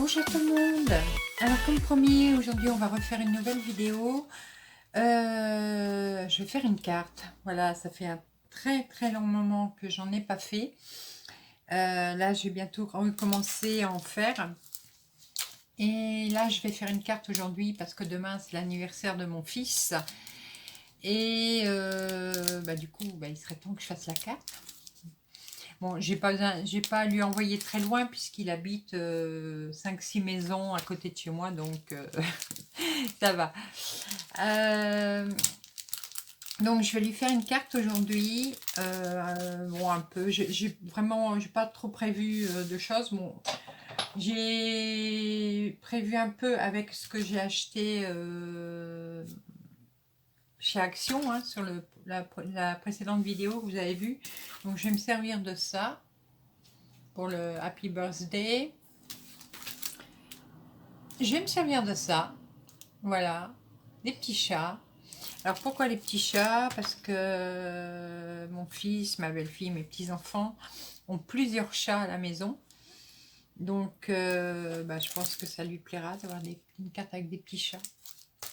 Bonjour tout le monde. Alors comme promis, aujourd'hui on va refaire une nouvelle vidéo. Je vais faire une carte. Voilà, ça fait un très long moment que j'en ai pas fait. Là, je vais bientôt recommencer à en faire. Et là, je vais faire une carte aujourd'hui parce que demain c'est l'anniversaire de mon fils. Et du coup, il serait temps que je fasse la carte. Bon, j'ai pas à lui envoyer très loin puisqu'il habite 5-6 maisons à côté de chez moi, donc ça va. Donc je vais lui faire une carte aujourd'hui. Bon, un peu, j'ai pas trop prévu de choses. Bon, j'ai prévu un peu avec ce que j'ai acheté chez Action, hein, sur la précédente vidéo que vous avez vue. Donc je vais me servir de ça pour le Happy Birthday. Je vais me servir de ça. Voilà, des petits chats. Alors pourquoi les petits chats? Parce que mon fils, ma belle-fille, mes petits-enfants ont plusieurs chats à la maison. Donc je pense que ça lui plaira d'avoir une carte avec des petits chats,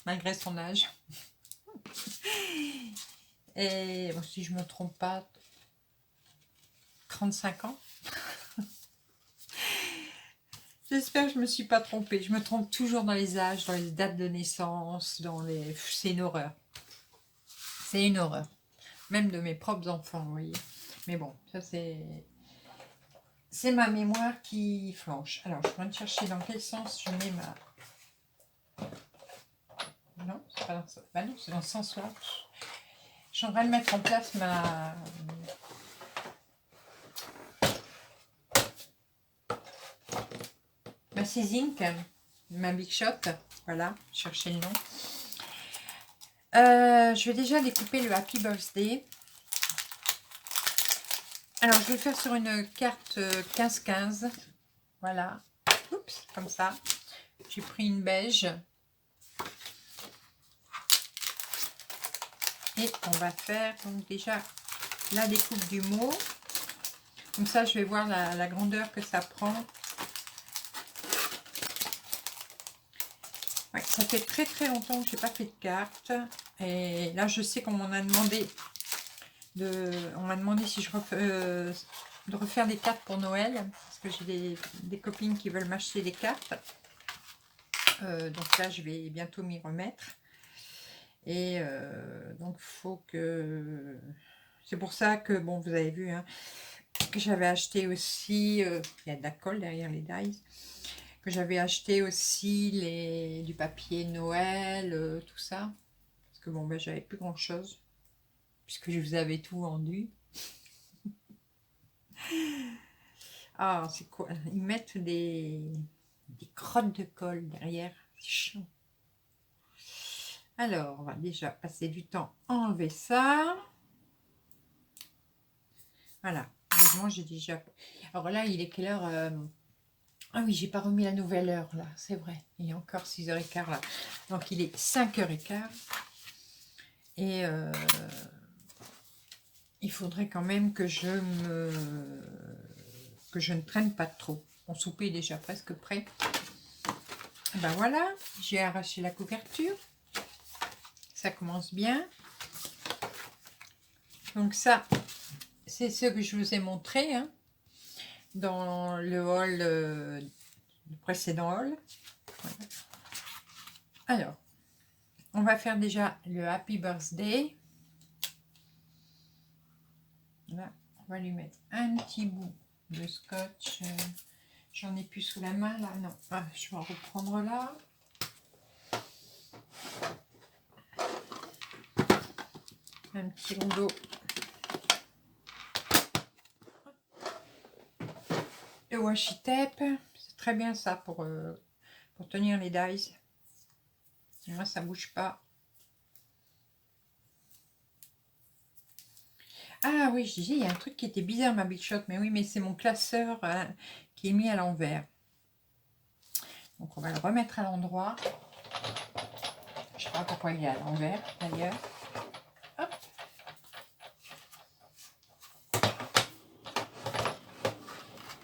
malgré son âge. Et bon, si je me trompe pas, 35 ans. J'espère que je me suis pas trompée. Je me trompe toujours dans les âges, dans les dates de naissance, c'est une horreur. C'est une horreur. Même de mes propres enfants, vous voyez. Mais bon, ça c'est ma mémoire qui flanche. Alors, je vais chercher dans quel sens je mets ma... Non, c'est pas dans ça. Bah non, c'est dans ce sens-là. Je suis en train de mettre en place ma Seasink, ma Big Shot. Voilà, chercher le nom. Je vais déjà découper le Happy Birthday. Alors, je vais le faire sur une carte 15-15. Voilà. Oups, comme ça. J'ai pris une beige. Et on va faire donc déjà la découpe du mot. Comme ça, je vais voir la grandeur que ça prend. Ouais, ça fait très longtemps que je n'ai pas fait de carte. Et là, je sais qu'on m'en a demandé on m'a demandé si je de refaire des cartes pour Noël. Parce que j'ai des copines qui veulent m'acheter des cartes. Donc là, je vais bientôt m'y remettre. Et donc, il faut que... C'est pour ça que, bon, vous avez vu, hein, que j'avais acheté aussi... il y a de la colle derrière les dies. Que j'avais acheté aussi du papier Noël, tout ça. Parce que, bon, j'avais plus grand-chose. Puisque je vous avais tout vendu. Ah, c'est quoi? Ils mettent des crottes de colle derrière. C'est chiant. Alors, on va déjà passer du temps à enlever ça. Voilà. Heureusement, j'ai déjà... Alors là, il est quelle heure? Ah oui, j'ai pas remis la nouvelle heure, là. C'est vrai. Il est encore 6h15, là. Donc, il est 5h15. Et il faudrait quand même que je ne traîne pas trop. Mon souper est déjà presque prêt. Ben voilà, j'ai arraché la couverture. Ça commence bien. Donc ça, c'est ce que je vous ai montré, hein, dans le haul, le précédent haul. Voilà. Alors, on va faire déjà le Happy Birthday. Là, on va lui mettre un petit bout de scotch. J'en ai plus sous la main, là. Non, ah, je vais en reprendre là. Un petit rouleau. Le washi tape. C'est très bien ça pour tenir les dies. Moi, ça bouge pas. Ah oui, je disais, il y a un truc qui était bizarre, ma Big Shot. Mais oui, mais c'est mon classeur qui est mis à l'envers. Donc, on va le remettre à l'endroit. Je ne sais pas pourquoi il est à l'envers, d'ailleurs. Hop.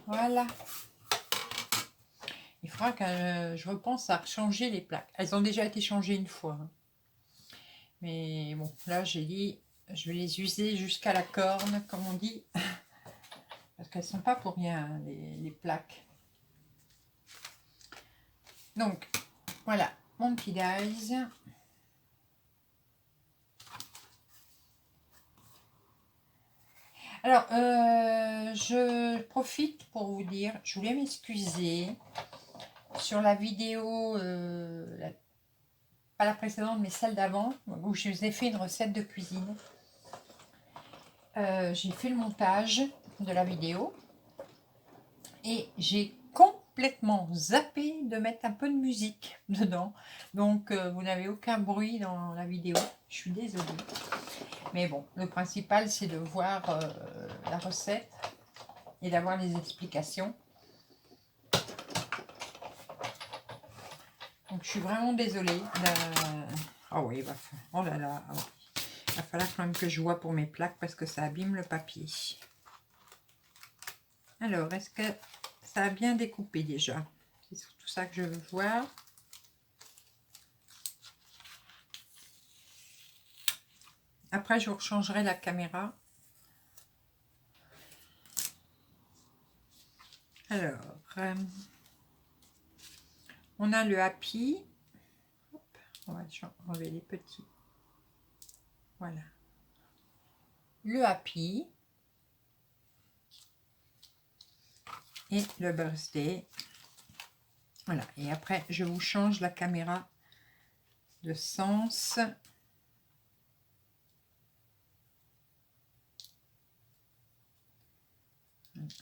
Voilà. Il faudra que je repense à changer les plaques. Elles ont déjà été changées une fois, hein. Mais bon, là j'ai dit, je vais les user jusqu'à la corne, comme on dit. Parce qu'elles sont pas pour rien, hein, les plaques. Donc, voilà, mon petit dies. Alors, je profite pour vous dire, je voulais m'excuser sur la vidéo, pas la précédente, mais celle d'avant, où je vous ai fait une recette de cuisine. J'ai fait le montage de la vidéo et j'ai complètement zappé de mettre un peu de musique dedans. Donc, vous n'avez aucun bruit dans la vidéo. Je suis désolée. Mais bon, le principal, c'est de voir la recette et d'avoir les explications. Donc, je suis vraiment désolée. Oh oui, oh là là. Oh. Il va falloir quand même que je vois pour mes plaques parce que ça abîme le papier. Alors, est-ce que ça a bien découpé déjà? C'est surtout ça que je veux voir. Après, je vous rechangerai la caméra. Alors, on a le Happy. Hop, on va enlever les petits. Voilà. Le Happy. Et le Birthday. Voilà. Et après, je vous change la caméra de sens. Hop.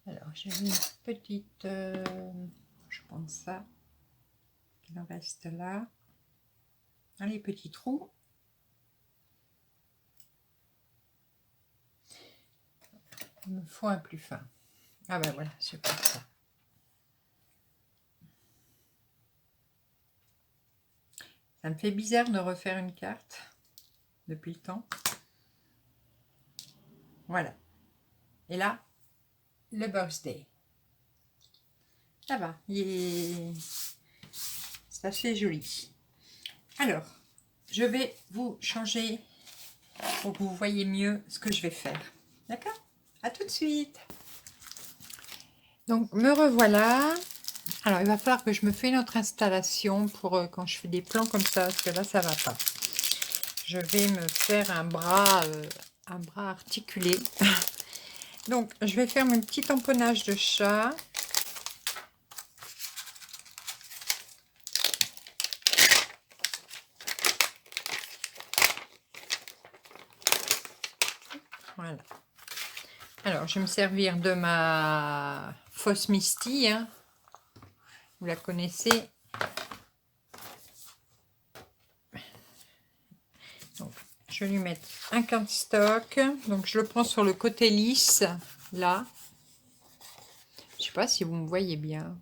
Alors, j'ai une petite... je prends ça. Il en reste là. Dans les petits trous. Il me faut un plus fin. Ah ben voilà, c'est pour ça. Ça me fait bizarre de refaire une carte depuis le temps. Voilà. Et là, le birthday. Ça va, c'est assez joli. Alors, je vais vous changer pour que vous voyez mieux ce que je vais faire. D'accord? À tout de suite. Donc, me revoilà. Alors, il va falloir que je me fasse une autre installation pour quand je fais des plans comme ça, parce que là, ça va pas. Je vais me faire un bras articulé. Donc, je vais faire mon petit tamponnage de chat. Voilà. Alors, je vais me servir de ma fausse Misty, hein. Vous la connaissez. Donc, je vais lui mettre un cardstock. Donc, je le prends sur le côté lisse, là. Je sais pas si vous me voyez bien.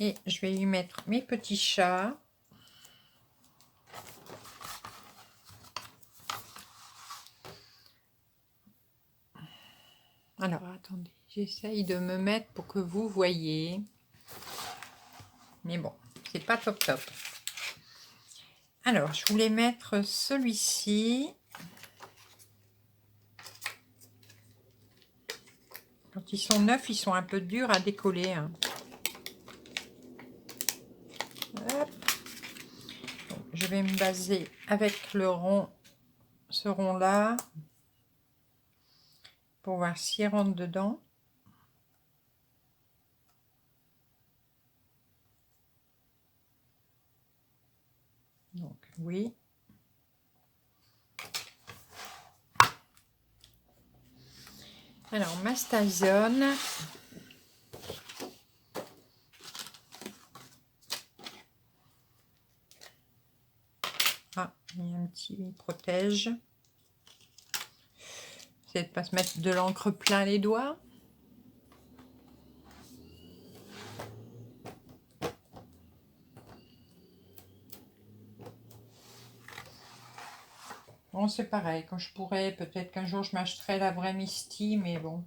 Et je vais lui mettre mes petits chats. Alors, attendez, j'essaye de me mettre pour que vous voyez. Mais bon, c'est pas top top. Alors, je voulais mettre celui-ci. Quand ils sont neufs, ils sont un peu durs à décoller, hein. Hop. Donc, je vais me baser avec le rond, ce rond-là, pour voir s'il rentre dedans. Donc, oui. Alors, ma Station. Ah, il y a un petit protège. C'est de ne pas se mettre de l'encre plein les doigts. Bon, c'est pareil. Quand je pourrais, peut-être qu'un jour, je m'achèterai la vraie Misty, mais bon.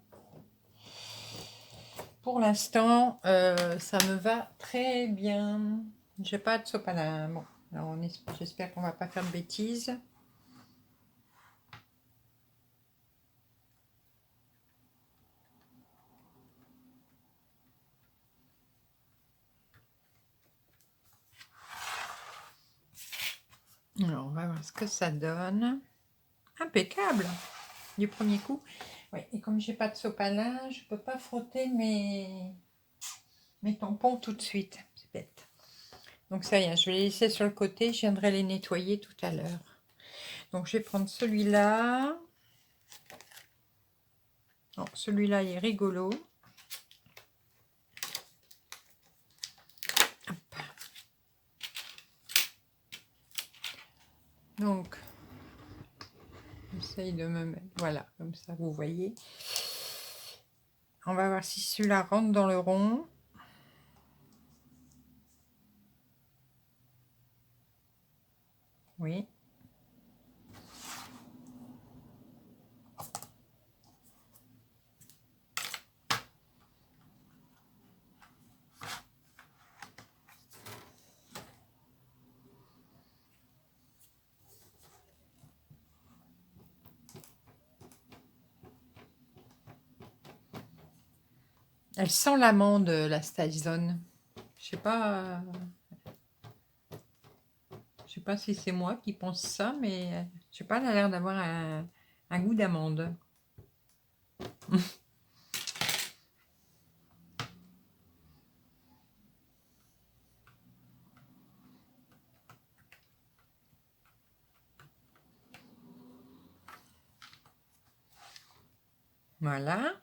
Pour l'instant, ça me va très bien. J'ai pas de sopalin. Bon, alors j'espère qu'on va pas faire de bêtises. Alors, on va voir ce que ça donne. Impeccable du premier coup. Oui, et comme j'ai pas de sopalin, je peux pas frotter mes tampons tout de suite. C'est bête. Donc ça y est, je vais les laisser sur le côté. Je viendrai les nettoyer tout à l'heure. Donc je vais prendre celui-là. Oh, celui-là il est rigolo. Hop. Donc, j'essaye de me mettre, voilà, comme ça vous voyez. On va voir si celui-là rentre dans le rond. Oui. Elle sent l'amande, la Style. Je sais pas si c'est moi qui pense ça, mais je sais pas, elle a l'air d'avoir un goût d'amande. Voilà.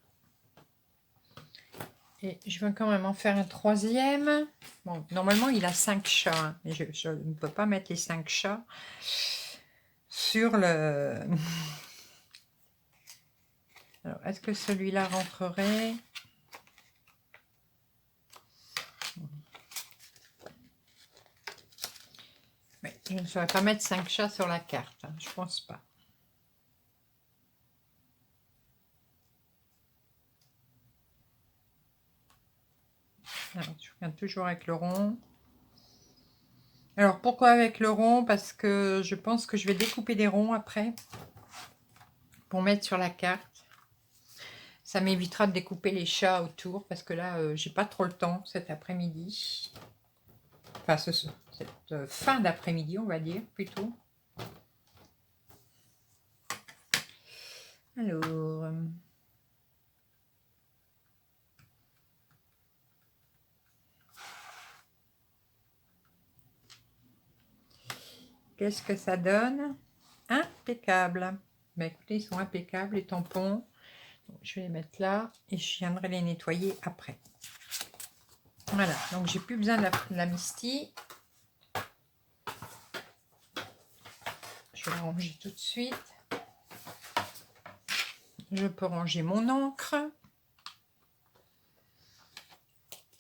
Et je vais quand même en faire un troisième. Bon, normalement, il a 5 chats, hein, mais je ne peux pas mettre les 5 chats sur le... Alors, est-ce que celui-là rentrerait? Mais je ne saurais pas mettre 5 chats sur la carte, hein, je pense pas. Alors, je reviens toujours avec le rond. Alors, pourquoi avec le rond? Parce que je pense que je vais découper des ronds après pour mettre sur la carte. Ça m'évitera de découper les chats autour parce que là, j'ai pas trop le temps cet après-midi. Enfin, cette fin d'après-midi, on va dire, plutôt. Alors... qu'est-ce que ça donne? Impeccable. Ben, écoutez, ils sont impeccables, les tampons. Donc, je vais les mettre là et je viendrai les nettoyer après. Voilà, donc j'ai plus besoin de la Misty. Je vais la ranger tout de suite. Je peux ranger mon encre.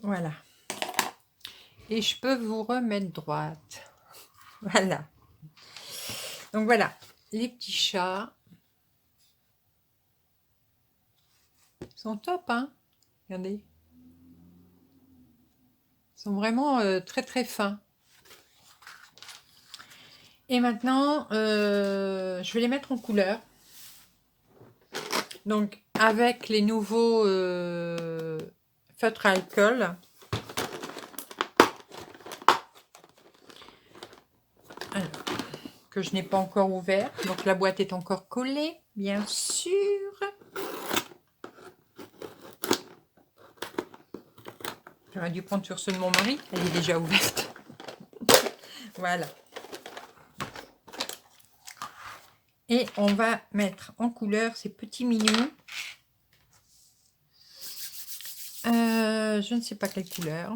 Voilà. Et je peux vous remettre droite. Voilà. Donc voilà, les petits chats. Ils sont top, hein? Regardez. Ils sont vraiment très très fins. Et maintenant, je vais les mettre en couleur. Donc, avec les nouveaux feutres à alcool. Alors, que je n'ai pas encore ouvert. Donc, la boîte est encore collée, bien sûr. J'aurais dû prendre sur ceux de mon mari. Elle est déjà ouverte. Voilà. Et on va mettre en couleur ces petits minous. Je ne sais pas quelle couleur.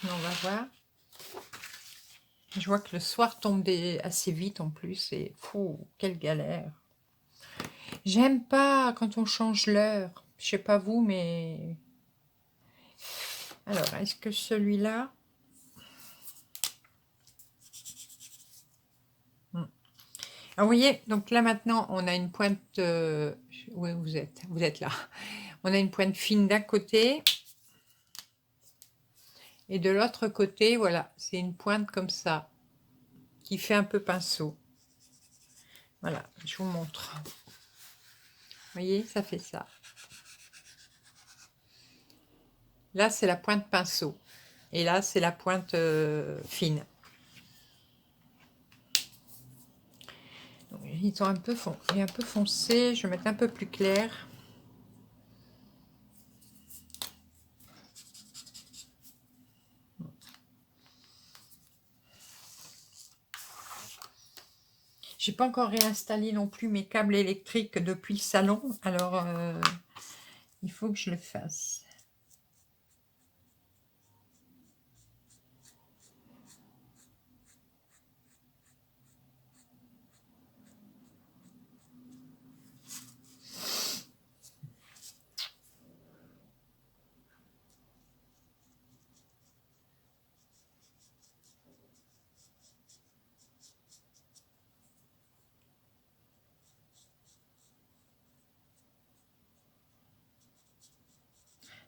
Mais on va voir. Je vois que le soir tombe assez vite en plus. Et fou, quelle galère. J'aime pas quand on change l'heure. Je sais pas vous, mais... Alors, est-ce que celui-là... Ah, vous voyez, donc là maintenant, on a une pointe... oui, vous êtes là. On a une pointe fine d'un côté. Et de l'autre côté, voilà, c'est une pointe comme ça, qui fait un peu pinceau. Voilà, je vous montre. Vous voyez, ça fait ça. Là, c'est la pointe pinceau. Et là, c'est la pointe fine. Donc, ils sont un peu foncés. Je vais mettre un peu plus clair. J'ai pas encore réinstallé non plus mes câbles électriques depuis le salon. Alors, il faut que je le fasse.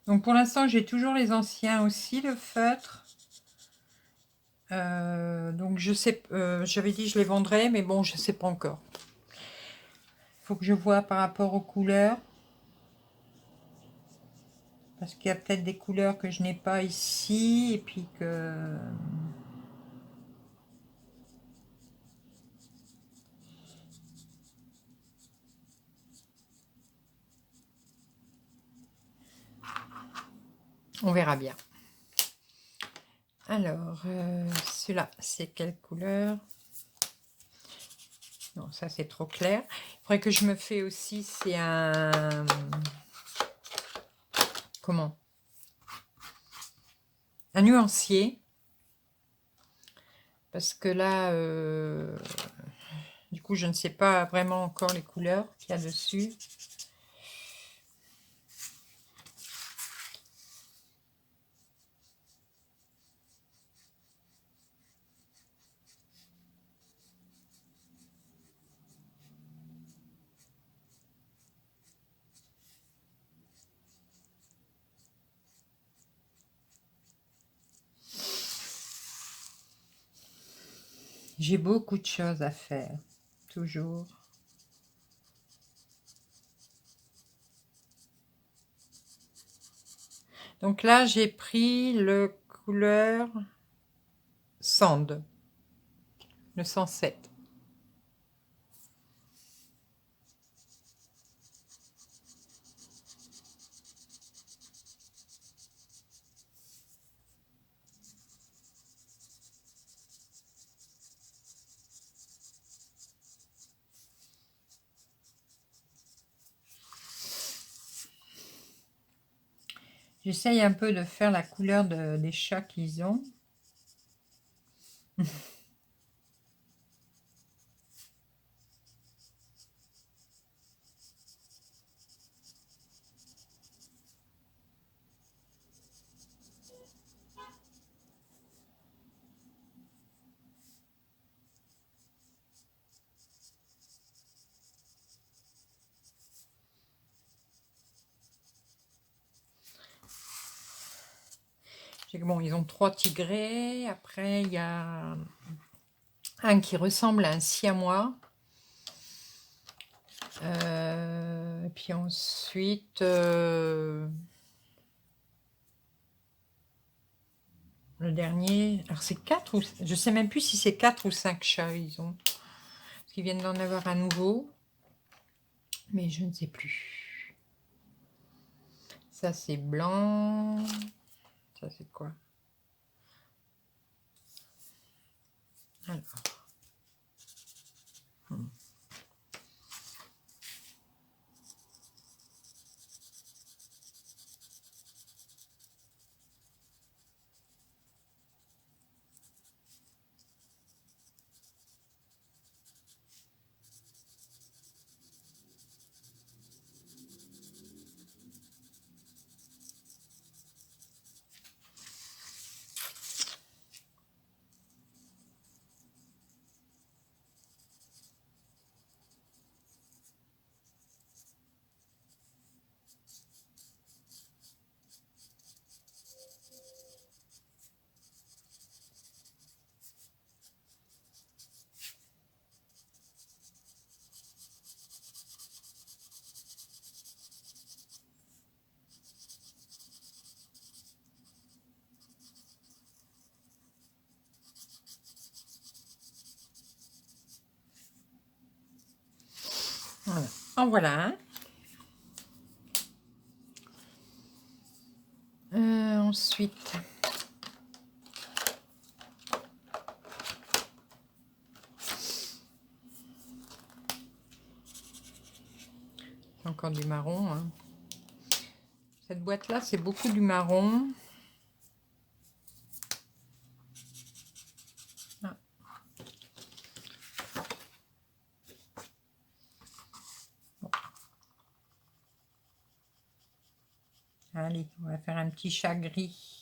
Donc pour l'instant, j'ai toujours les anciens aussi, le feutre. Donc je sais, j'avais dit je les vendrais, mais bon, je sais pas encore. Il faut que je vois par rapport aux couleurs. Parce qu'il y a peut-être des couleurs que je n'ai pas ici, et puis que... On verra bien. Alors, celui-là, c'est quelle couleur? Non, ça c'est trop clair. Il faudrait que je me fais aussi, c'est un... Comment? Un nuancier. Parce que là, du coup, je ne sais pas vraiment encore les couleurs qu'il y a dessus. J'ai beaucoup de choses à faire, toujours. Donc là, j'ai pris le couleur Sand, le 107. J'essaye un peu de faire la couleur des chats qu'ils ont. Bon, ils ont 3 tigrés. Après, il y a un qui ressemble à un siamois. Et puis ensuite, le dernier, alors c'est 4 ou... Je sais même plus si c'est 4 ou 5 chats ils ont. Parce qu'ils viennent d'en avoir un nouveau. Mais je ne sais plus. Ça, c'est blanc. Ça, c'est quoi? Alors. Voilà. En voilà un. Ensuite, encore du marron. Hein. Cette boîte-là, c'est beaucoup du marron. Ah. Bon. Allez, on va faire un petit chat gris.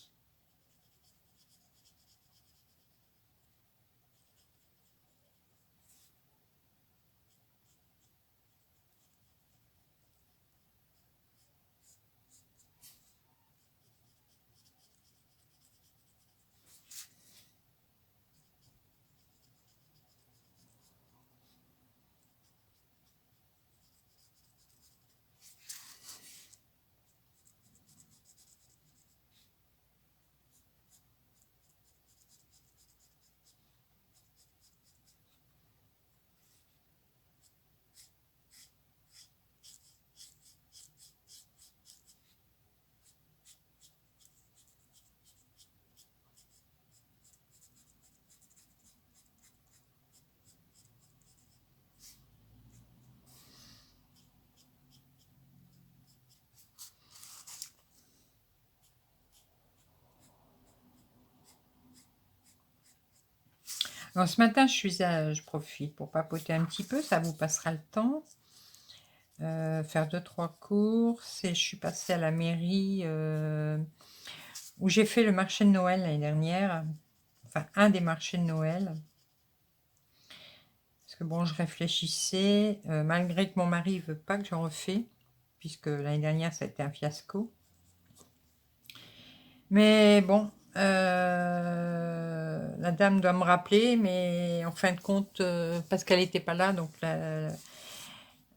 Alors ce matin, je profite pour papoter un petit peu, ça vous passera le temps. Faire 2-3 courses et je suis passée à la mairie où j'ai fait le marché de Noël l'année dernière. Enfin, un des marchés de Noël. Parce que bon, je réfléchissais, malgré que mon mari ne veut pas que j'en refais, puisque l'année dernière, ça a été un fiasco. Mais bon, la dame doit me rappeler, mais en fin de compte, parce qu'elle n'était pas là, donc la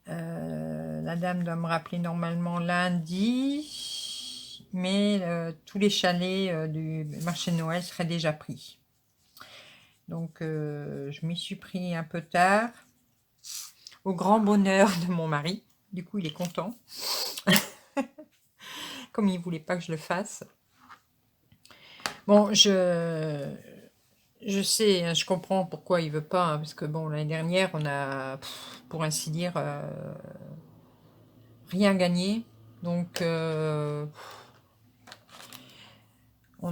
dame doit me rappeler normalement lundi, mais tous les chalets du marché de Noël seraient déjà pris. Donc, je m'y suis pris un peu tard, au grand bonheur de mon mari. Du coup, il est content, comme il voulait pas que je le fasse. Bon, je sais, hein, je comprends pourquoi il veut pas, hein, parce que bon, l'année dernière, on a, pour ainsi dire, rien gagné. Donc, on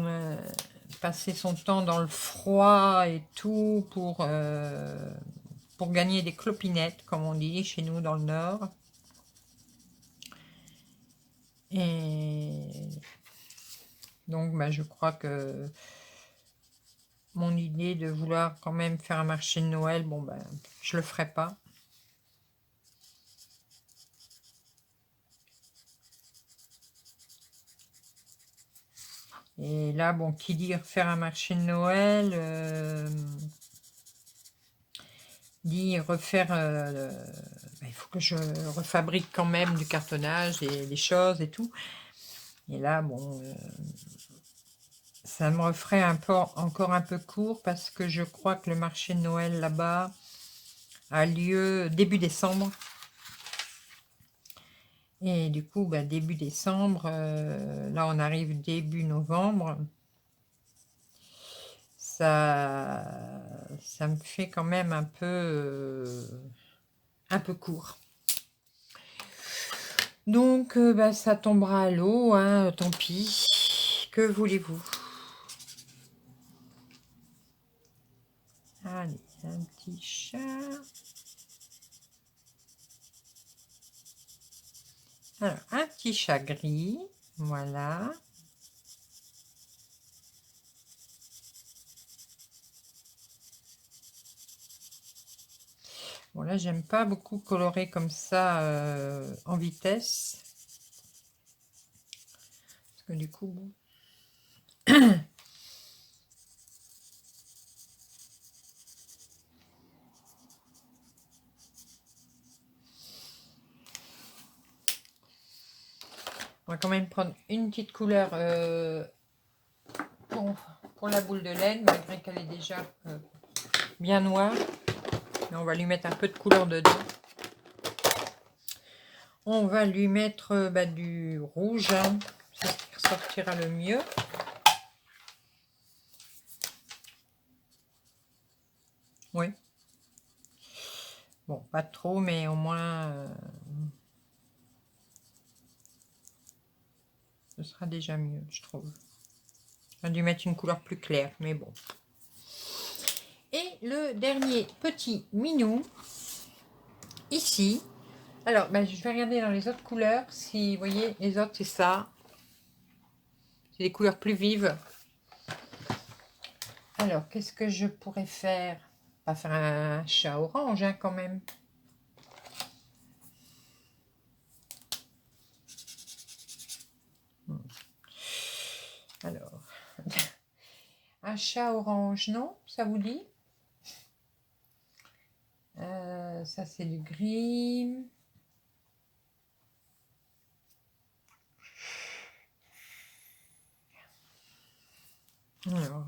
a passé son temps dans le froid et tout pour gagner des clopinettes, comme on dit chez nous dans le Nord. Et donc, bah, je crois que mon idée de vouloir quand même faire un marché de Noël, bon, ben, je le ferai pas. Et là, bon, qui dit faire un marché de Noël, dit refaire... il faut que je refabrique quand même du cartonnage et des choses et tout. Et là, bon, ça me referait encore un peu court parce que je crois que le marché de Noël là-bas a lieu début décembre. Et du coup, bah, début décembre, là on arrive début novembre. Ça me fait quand même un peu court. Donc, bah, ça tombera à l'eau, hein, tant pis. Que voulez-vous? Allez, un petit chat. Alors, un petit chat gris, voilà. Bon, là, j'aime pas beaucoup colorer comme ça en vitesse. Parce que du coup, bon. On va quand même prendre une petite couleur pour la boule de laine, malgré qu'elle est déjà bien noire. Mais on va lui mettre un peu de couleur dedans. On va lui mettre du rouge, hein. C'est ce qui ressortira le mieux. Oui. Bon, pas trop, mais au moins, ce sera déjà mieux, je trouve. J'aurais dû mettre une couleur plus claire, mais bon. Et le dernier petit minou, ici. Alors, je vais regarder dans les autres couleurs. Si vous voyez, les autres, c'est ça. C'est des couleurs plus vives. Alors, qu'est-ce que je pourrais faire? Pas faire un chat orange, hein, quand même. Alors, un chat orange, non? Ça vous dit? Ça, c'est du gris. Alors,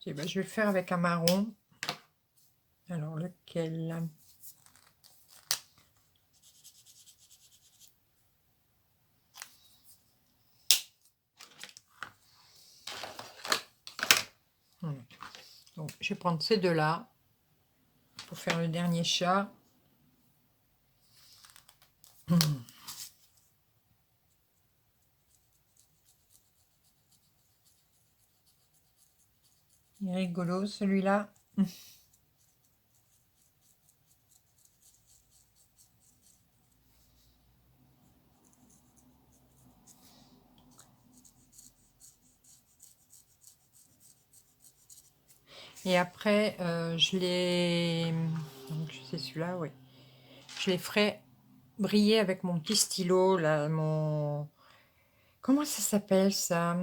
je vais le faire avec un marron. Alors, lequel? Donc, je vais prendre ces deux-là pour faire le dernier chat. Il est rigolo, celui-là. Et après, je les... Donc, c'est celui-là, oui. Je les ferai briller avec mon petit stylo, là, mon... Comment ça s'appelle, ça?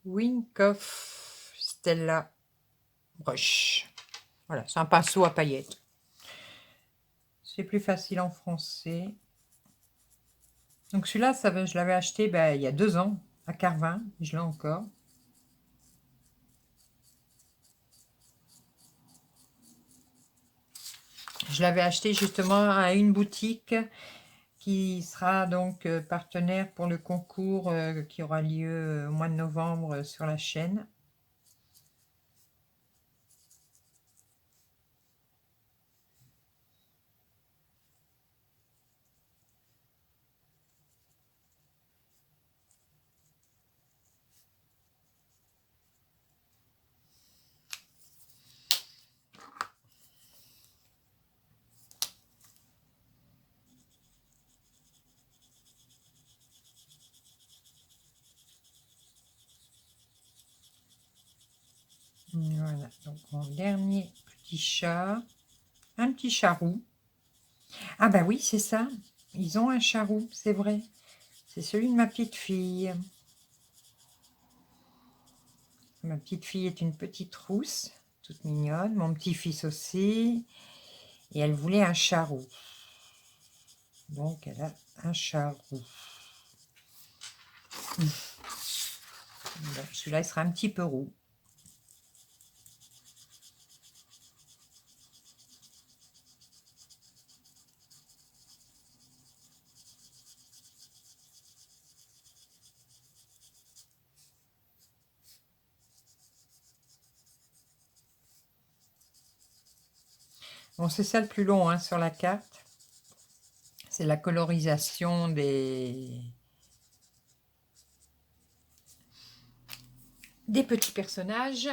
Winkoff Stella Brush. Voilà, c'est un pinceau à paillettes. C'est plus facile en français. Donc celui-là, je l'avais acheté il y a 2 ans à Carvin. Je l'ai encore. Je l'avais acheté justement à une boutique qui sera donc partenaire pour le concours qui aura lieu au mois de novembre sur la chaîne. Voilà, donc mon dernier petit chat. Un petit charroux. Ah bah oui, c'est ça. Ils ont un charroux, c'est vrai. C'est celui de ma petite fille. Ma petite fille est une petite rousse, toute mignonne. Mon petit-fils aussi. Et elle voulait un charroux. Donc elle a un charroux. Bon, celui-là, il sera un petit peu roux. Bon, c'est ça le plus long hein, sur la carte. C'est la colorisation des petits personnages.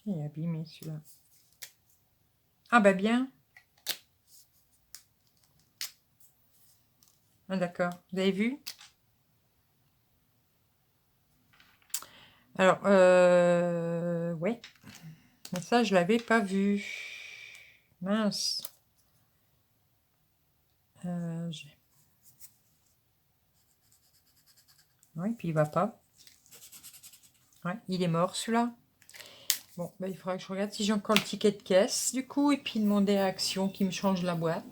Il est abîmé celui-là. Ah bah bien. Ah d'accord, vous avez vu? Alors, ouais. Mais ça, je l'avais pas vu. Mince. Oui, puis il va pas. Ouais, il est mort celui-là. Bon, il faudra que je regarde si j'ai encore le ticket de caisse, du coup, et puis demander à Action qui me change la boîte.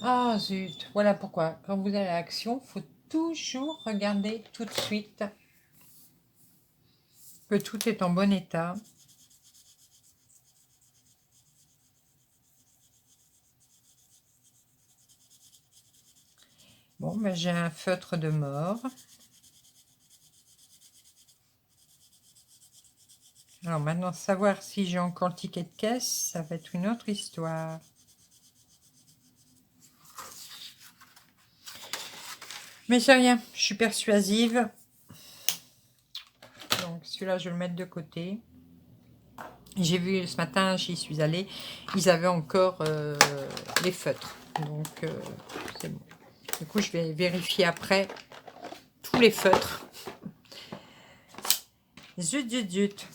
Ah zut, voilà pourquoi. Quand vous allez à Action, il faut toujours regarder tout de suite que tout est en bon état. Bon, ben, j'ai un feutre de mort. Alors maintenant, savoir si j'ai encore le ticket de caisse, ça va être une autre histoire. Mais c'est rien, je suis persuasive. Donc celui-là, je vais le mettre de côté. J'ai vu ce matin, j'y suis allée, ils avaient encore les feutres. Donc c'est bon. Du coup, je vais vérifier après tous les feutres. Zut, zut, zut.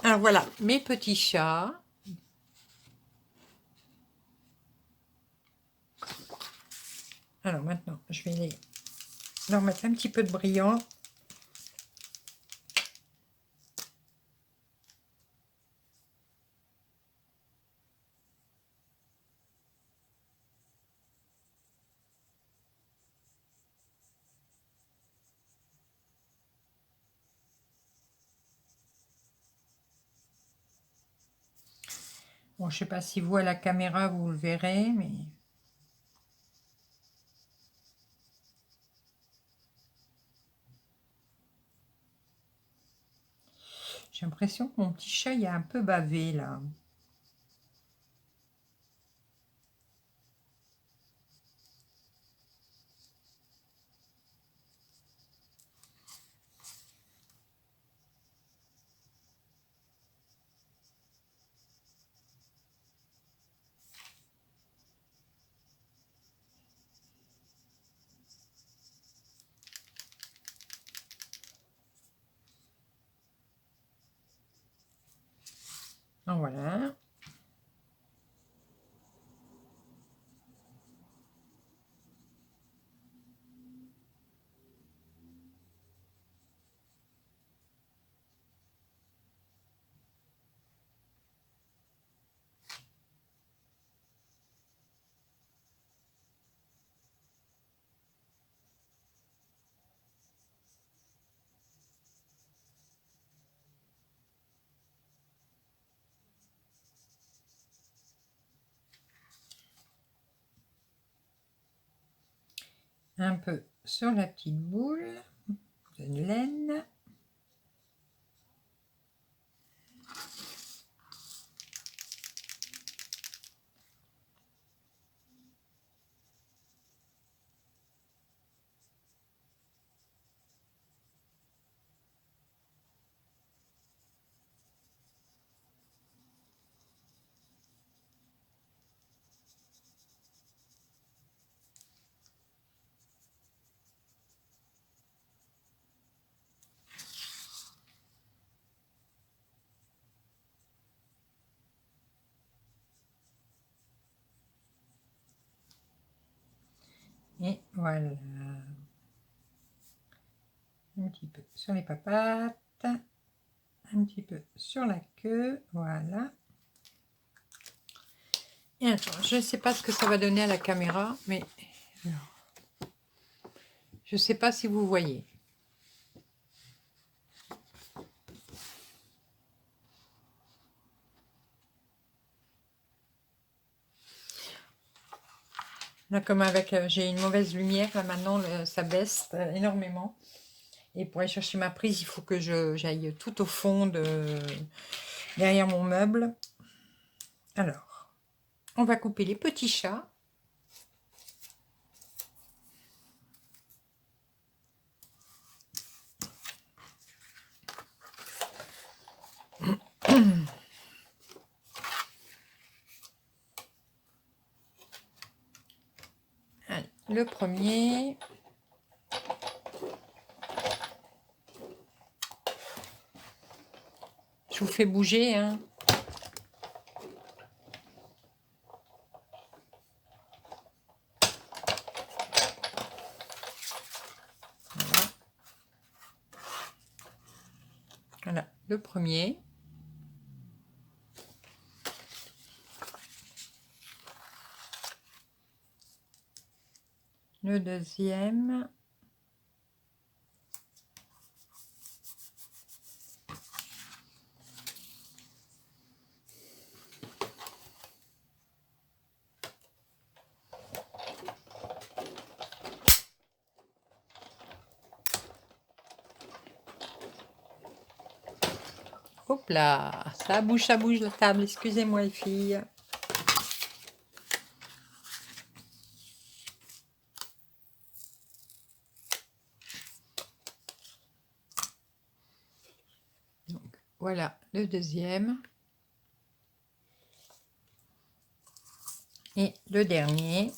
Alors voilà, mes petits chats. Alors maintenant, je vais leur mettre un petit peu de brillant. Bon, je sais pas si vous à la caméra vous le verrez, mais j'ai l'impression que mon petit chat il a un peu bavé là. Donc voilà. Un peu sur la petite boule de laine. Et voilà. Un petit peu sur les papates. Un petit peu sur la queue. Voilà. Et attends, je ne sais pas ce que ça va donner à la caméra, mais alors, je ne sais pas si vous voyez. Là, comme avec, j'ai une mauvaise lumière, là maintenant, ça baisse énormément. Et pour aller chercher ma prise, il faut que j'aille tout au fond derrière mon meuble. Alors, on va couper les petits chats. Allez, le premier. Je vous fais bouger, hein. Voilà. Voilà, le premier. Le deuxième. Hop là, ça bouge la table. Excusez-moi les filles. Donc, voilà le deuxième. Et le dernier.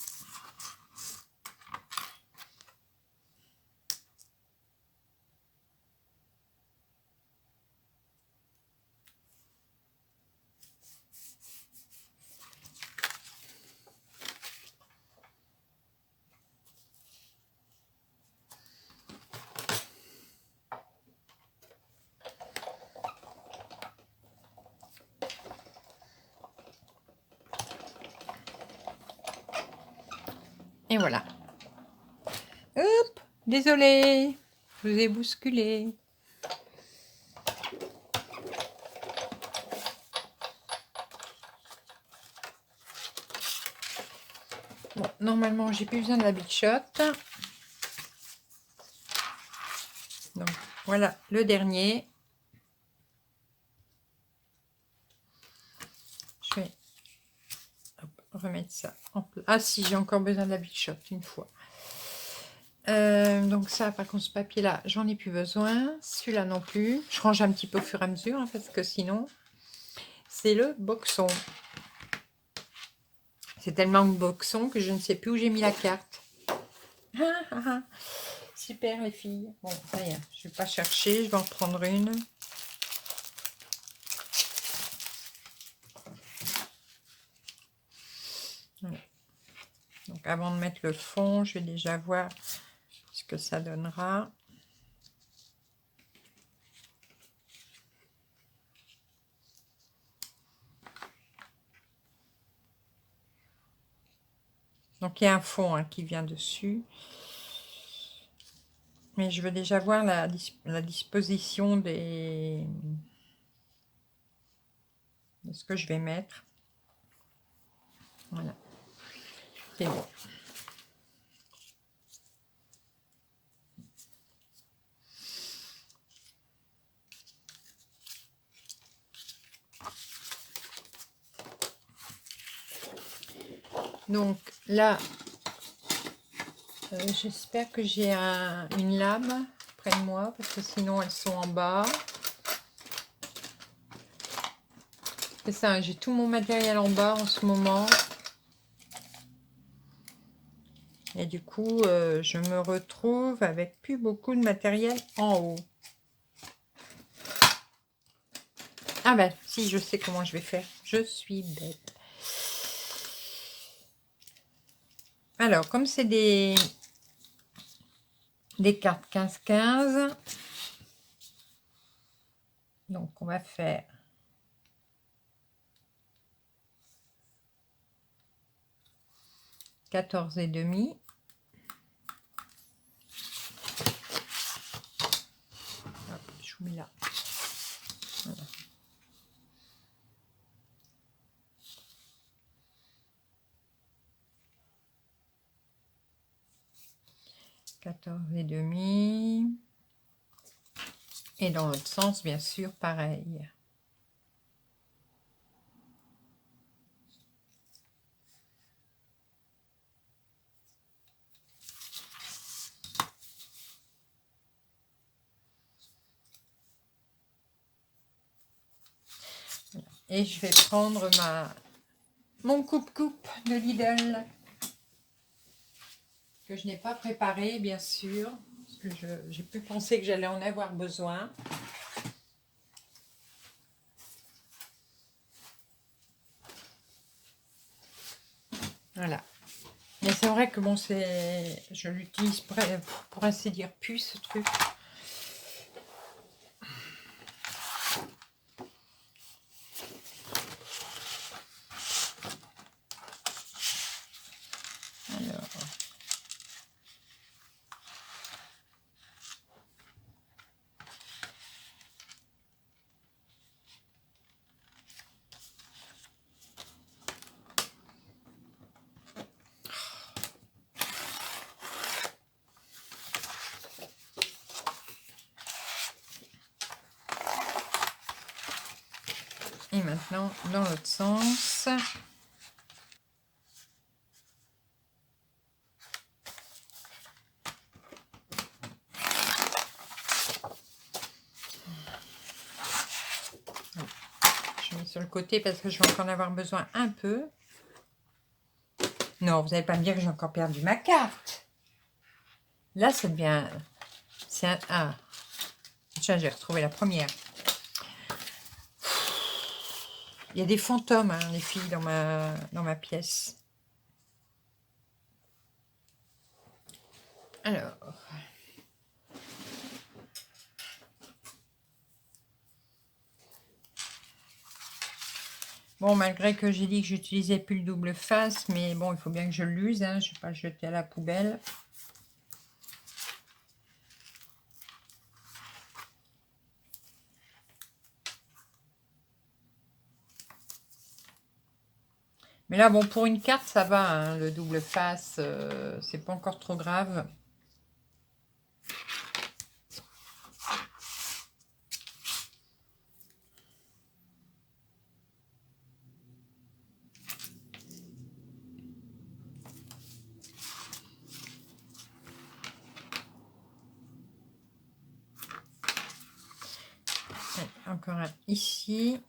Et voilà. Hop, désolée, je vous ai bousculé. Bon, normalement, j'ai plus besoin de la Big Shot. Donc, voilà le dernier. Je vais remettre ça en place. Ah si, j'ai encore besoin de la Big Shot une fois. Donc ça, par contre, ce papier-là, j'en ai plus besoin. Celui-là non plus. Je range un petit peu au fur et à mesure, hein, parce que sinon, c'est le boxon. C'est tellement de boxon que je ne sais plus où j'ai mis la carte. Super les filles. Bon, ça y est, je vais pas chercher, je vais en prendre une. Voilà. Donc avant de mettre le fond, je vais déjà voir ce que ça donnera. Donc il y a un fond hein, qui vient dessus. Mais je veux déjà voir la disposition de ce que je vais mettre. Voilà. C'est bon. Donc là, j'espère que j'ai une lame près de moi, parce que sinon elles sont en bas. C'est ça, j'ai tout mon matériel en bas en ce moment. Et du coup, je me retrouve avec plus beaucoup de matériel en haut. Ah ben, si, je sais comment je vais faire. Je suis bête. Alors, comme c'est des cartes 15-15, donc on va faire 14,5. Je vous mets là. Voilà. 14,5. Et dans l'autre sens, bien sûr, pareil. Et je vais prendre mon coupe-coupe de Lidl, que je n'ai pas préparé, bien sûr, parce que j'ai pu penser que j'allais en avoir besoin. Voilà. Mais c'est vrai que bon, je l'utilise pour ainsi dire plus ce truc. Alors. Et maintenant, dans l'autre sens. Je mets sur le côté parce que je vais encore en avoir besoin un peu. Non, vous n'allez pas me dire que j'ai encore perdu ma carte. Là, ça devient... C'est un... Ah, tiens, j'ai retrouvé la première. Il y a des fantômes, hein, les filles, dans ma pièce. Alors... Bon, malgré que j'ai dit que j'utilisais plus le double face, mais bon, il faut bien que je l'use, hein, je ne vais pas le jeter à la poubelle. Mais là, bon, pour une carte, ça va, hein, le double face, c'est pas encore trop grave. Allez, encore un ici.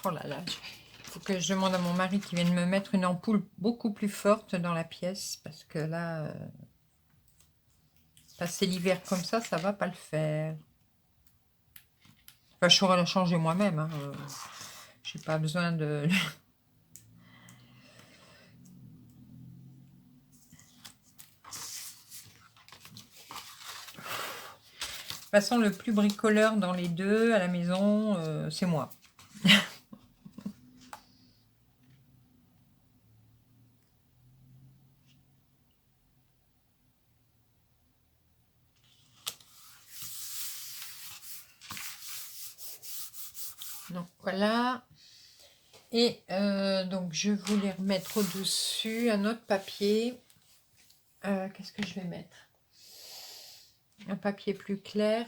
Oh là là, il faut que je demande à mon mari qui vienne me mettre une ampoule beaucoup plus forte dans la pièce, parce que là, passer l'hiver comme ça va pas le faire. Enfin, je saurais la changer moi-même, hein, j'ai pas besoin de... De toute façon, le plus bricoleur dans les deux à la maison, c'est moi. Donc voilà. Et donc je voulais remettre au-dessus un autre papier. Qu'est-ce que je vais mettre? Un papier plus clair.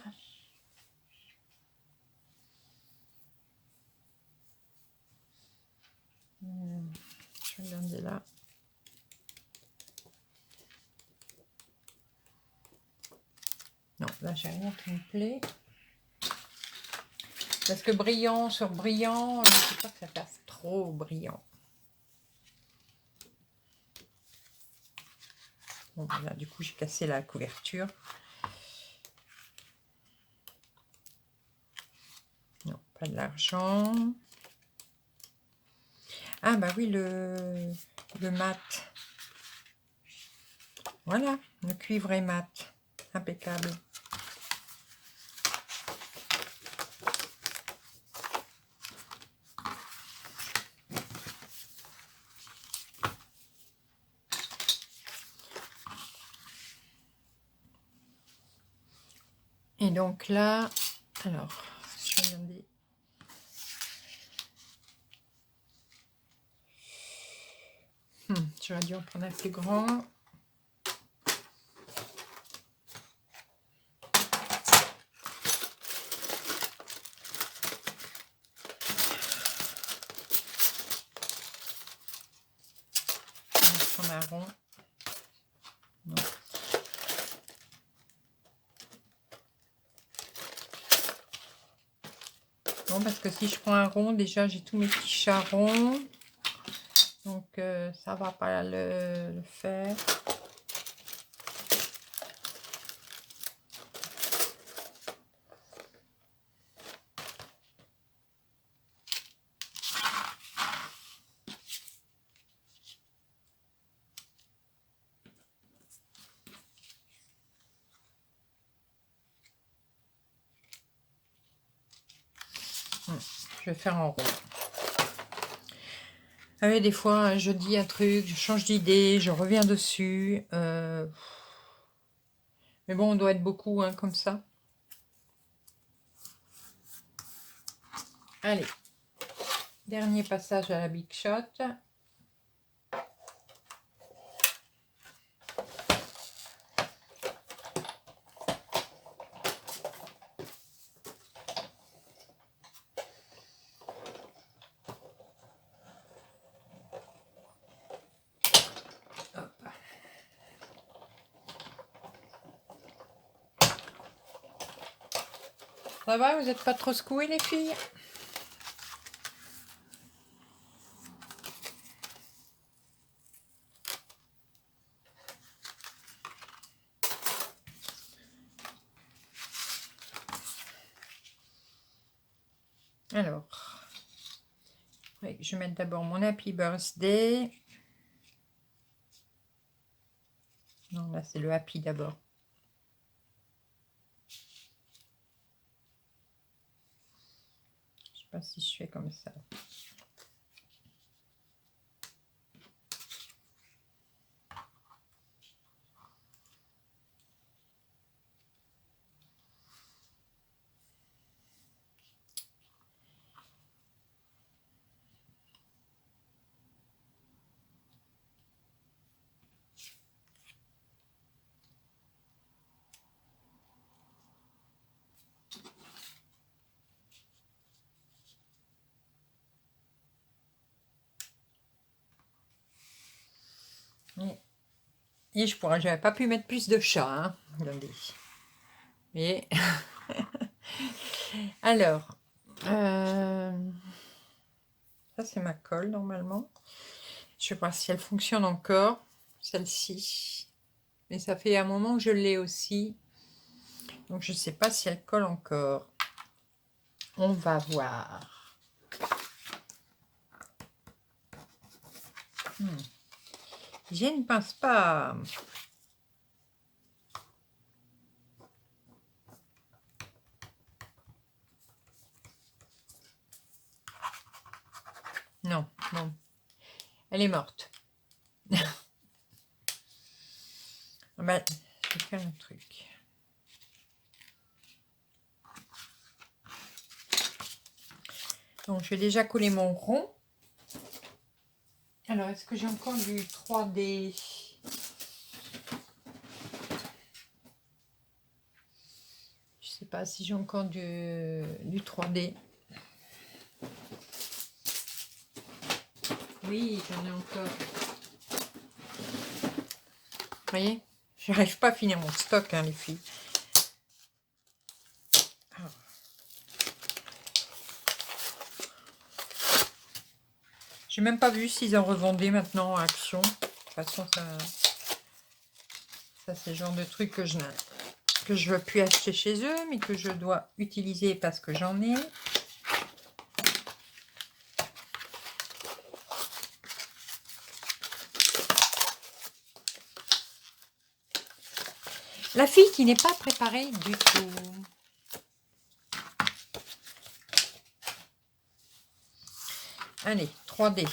Je vais regarder là. Non, là j'ai rien qui me plaît. Parce que brillant sur brillant, je ne sais pas que ça fasse trop brillant. Bon, là du coup j'ai cassé la couverture. Non, pas de l'argent. Ah bah oui, le mat. Voilà, le cuivre et mat. Impeccable. Et donc là, alors, je vais regarder. J'aurais dû en prendre un plus grand. On va prendre un rond. Non. Bon, parce que si je prends un rond, déjà j'ai tous mes petits charrons. Donc ça va pas le faire. Je vais faire en rond. Ah oui, des fois, je dis un truc, je change d'idée, je reviens dessus. Mais bon, on doit être beaucoup, hein, comme ça. Allez. Dernier passage à la Big Shot. Ça va, vous n'êtes pas trop secouées les filles? Alors, oui, je vais mettre d'abord mon Happy Birthday. Non, là c'est le Happy d'abord. Je sais pas si je fais comme ça. Et j'avais pas pu mettre plus de chats, hein. Regardez. Et alors, ça c'est ma colle normalement. Je sais pas si elle fonctionne encore, celle-ci. Mais ça fait un moment que je l'ai aussi. Donc je sais pas si elle colle encore. On va voir. Je ne pense pas. Non, non. Elle est morte. Bah, je vais faire un truc. Donc, je vais déjà coller mon rond. Alors, est-ce que j'ai encore du 3D? Je sais pas si j'ai encore du 3D. Oui, j'en ai encore. Vous voyez, j'arrive pas à finir mon stock, hein, les filles. Alors. J'ai même pas vu s'ils en revendaient maintenant à Action. De toute façon, ça c'est le genre de truc que je ne veux plus acheter chez eux, mais que je dois utiliser parce que j'en ai. La fille qui n'est pas préparée du tout. Allez, 3D.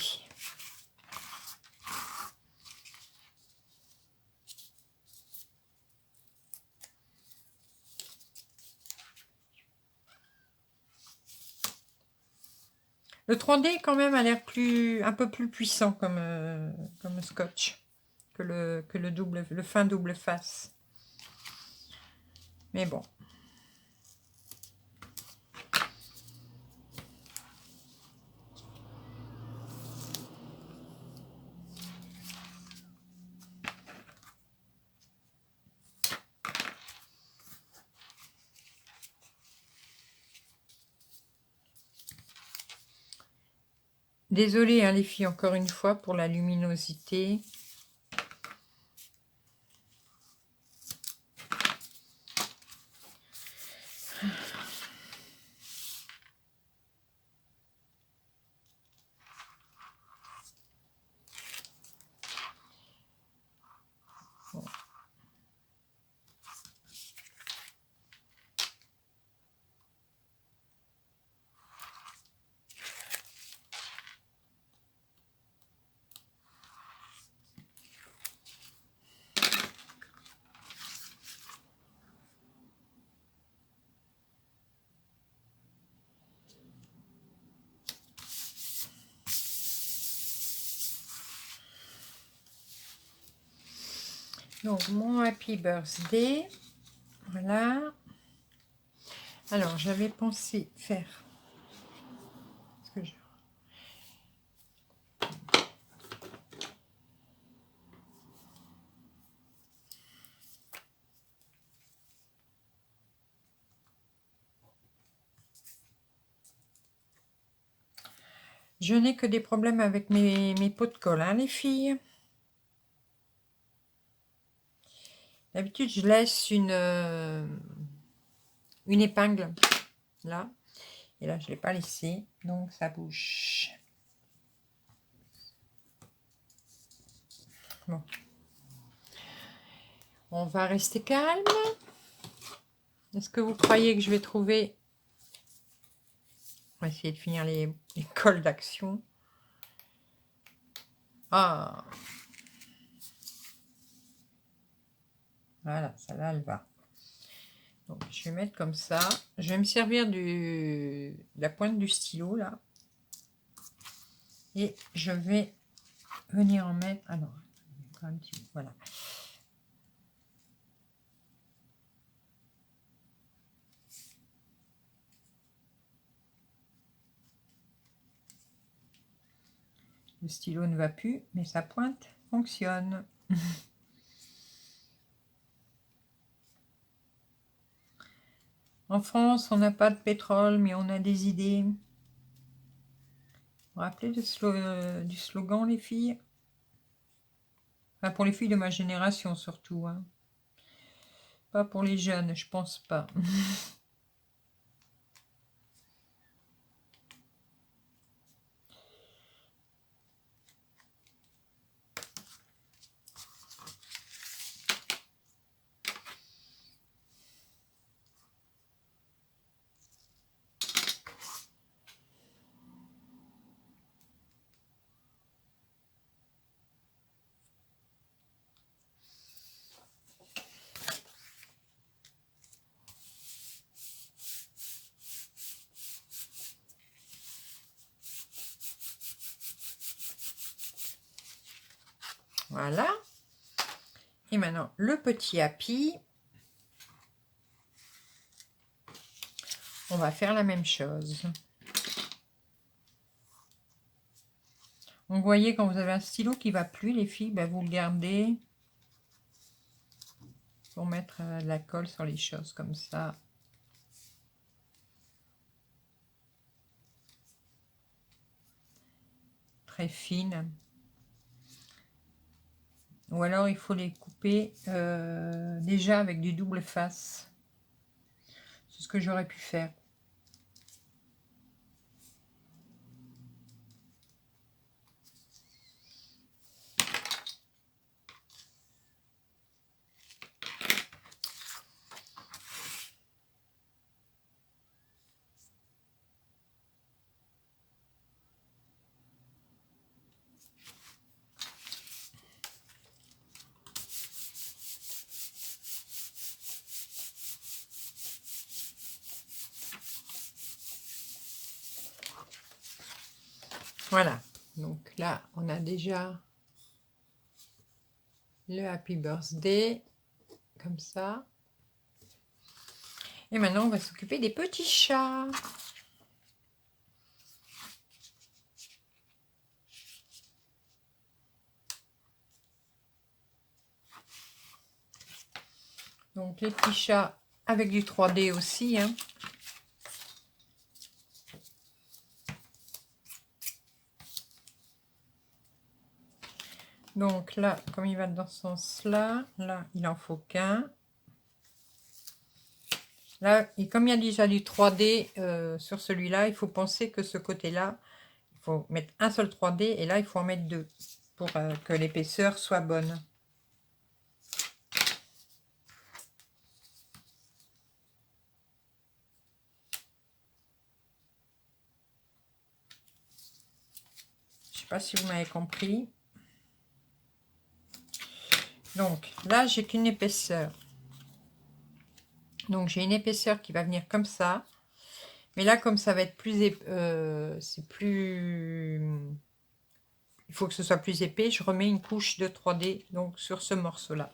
Le 3D quand même a l'air un peu plus puissant comme scotch que le fin double face. Mais bon. Désolée, hein, les filles, encore une fois, pour la luminosité. Bon. Donc, mon Happy Birthday. Voilà. Alors, j'avais pensé faire... ce que je n'ai que des problèmes avec mes pots de colle, hein, les filles. D'habitude, je laisse une épingle là. Et là, je ne l'ai pas laissé. Donc, ça bouge. Bon. On va rester calme. Est-ce que vous croyez que je vais trouver... On va essayer de finir les cols d'action. Ah. Voilà, ça là, elle va. Donc, je vais mettre comme ça. Je vais me servir de la pointe du stylo, là. Et je vais venir en mettre... Ah non, un petit peu, voilà. Le stylo ne va plus, mais sa pointe fonctionne. En France, on n'a pas de pétrole, mais on a des idées. Vous vous rappelez du slogan, les filles? Enfin, pour les filles de ma génération, surtout. Hein. Pas pour les jeunes, je pense pas. Voilà. Et maintenant, le petit Happy. On va faire la même chose. Donc, vous voyez, quand vous avez un stylo qui ne va plus, les filles, ben, vous le gardez pour mettre de la colle sur les choses comme ça. Très fine. Ou alors, il faut les couper déjà avec du double face. C'est ce que j'aurais pu faire. Voilà, donc là, on a déjà le Happy Birthday, comme ça. Et maintenant, on va s'occuper des petits chats. Donc, les petits chats avec du 3D aussi, hein. Donc là, comme il va dans ce sens-là, là, il en faut qu'un. Là, et comme il y a déjà du 3D sur celui-là, il faut penser que ce côté-là, il faut mettre un seul 3D et là, il faut en mettre deux pour que l'épaisseur soit bonne. Je ne sais pas si vous m'avez compris. Donc là, j'ai qu'une épaisseur. Donc j'ai une épaisseur qui va venir comme ça. Mais là, comme ça va être plus... c'est plus... Il faut que ce soit plus épais. Je remets une couche de 3D donc sur ce morceau-là.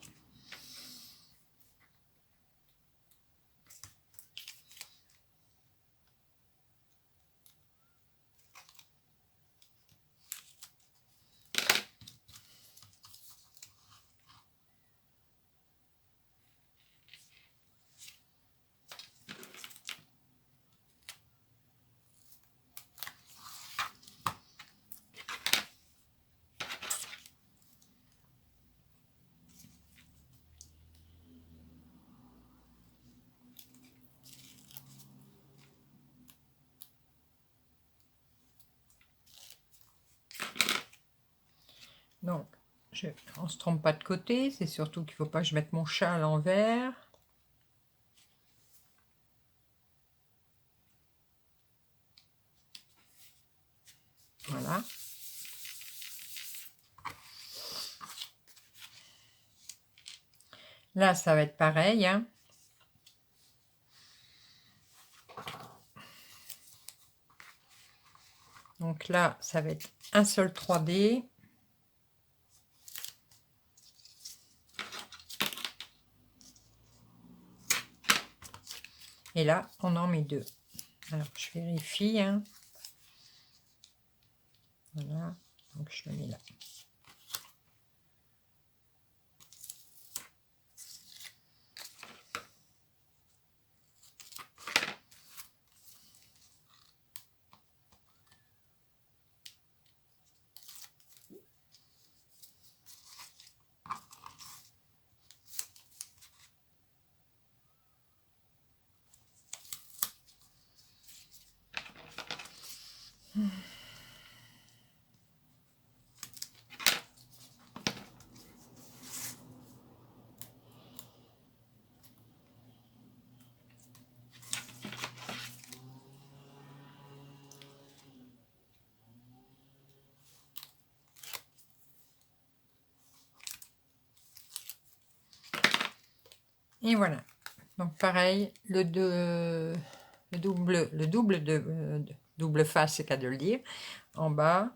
Donc, on ne se trompe pas de côté. C'est surtout qu'il ne faut pas que je mette mon chat à l'envers. Voilà. Là, ça va être pareil, hein. Donc là, ça va être un seul 3D. Et là, on en met 2. Alors, je vérifie, hein. Voilà. Donc, je le mets là. Et voilà. Donc pareil, le double double face, c'est qu'à de le dire. En bas.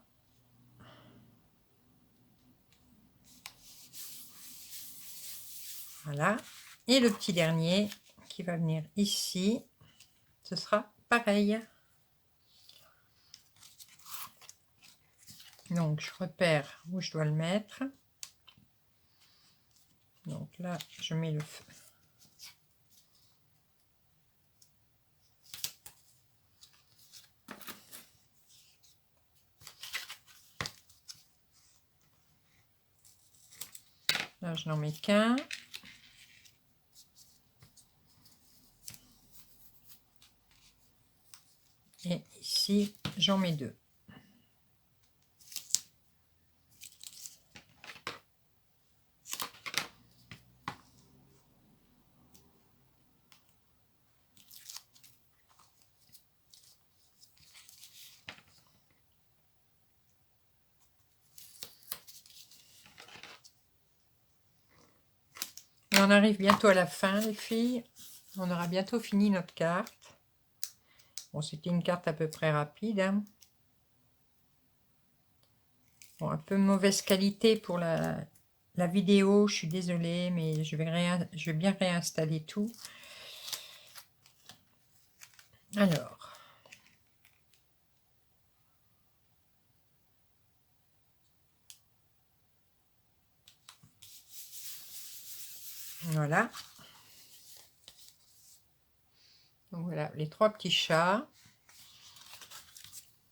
Voilà. Et le petit dernier qui va venir ici, ce sera pareil. Donc je repère où je dois le mettre. Donc là, je mets le feu. Là, je n'en mets qu'un. Et ici, j'en mets 2. Et on arrive bientôt à la fin, les filles. On aura bientôt fini notre carte. Bon, c'était une carte à peu près rapide, hein. Bon, un peu mauvaise qualité pour la vidéo, je suis désolée, mais je vais bien réinstaller tout. Alors, voilà. Donc voilà, les 3 petits chats.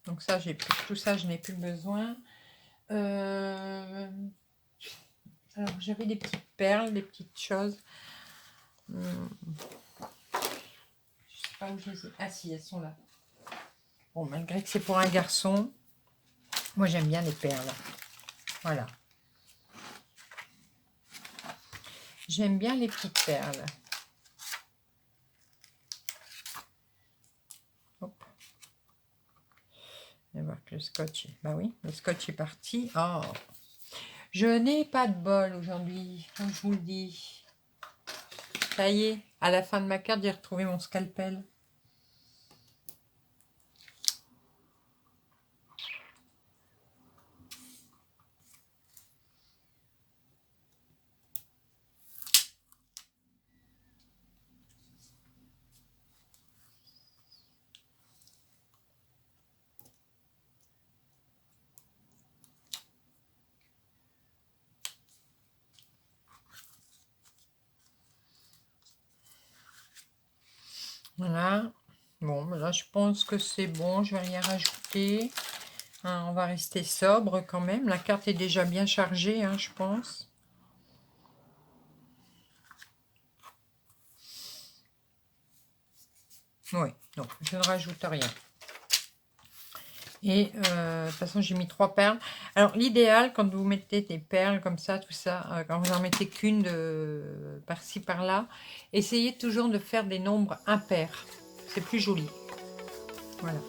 Donc ça, tout ça, je n'ai plus besoin. Alors, j'avais des petites perles, des petites choses. Je sais pas où je les ai. Ah si, elles sont là. Bon, malgré que c'est pour un garçon, moi j'aime bien les perles. Voilà. J'aime bien les petites perles. Hop. On va voir que le scotch... Bah oui, le scotch est parti. Oh, je n'ai pas de bol aujourd'hui, comme je vous le dis. Ça y est, à la fin de ma carte, j'ai retrouvé mon scalpel. Voilà. Bon, là, je pense que c'est bon. Je vais rien rajouter. Hein, on va rester sobre quand même. La carte est déjà bien chargée, hein, je pense. Oui, non, je ne rajoute rien. Et de toute façon, j'ai mis 3 perles. Alors, l'idéal, quand vous mettez des perles comme ça, tout ça, quand vous en mettez qu'une par-ci, par-là, essayez toujours de faire des nombres impairs. C'est plus joli. Voilà.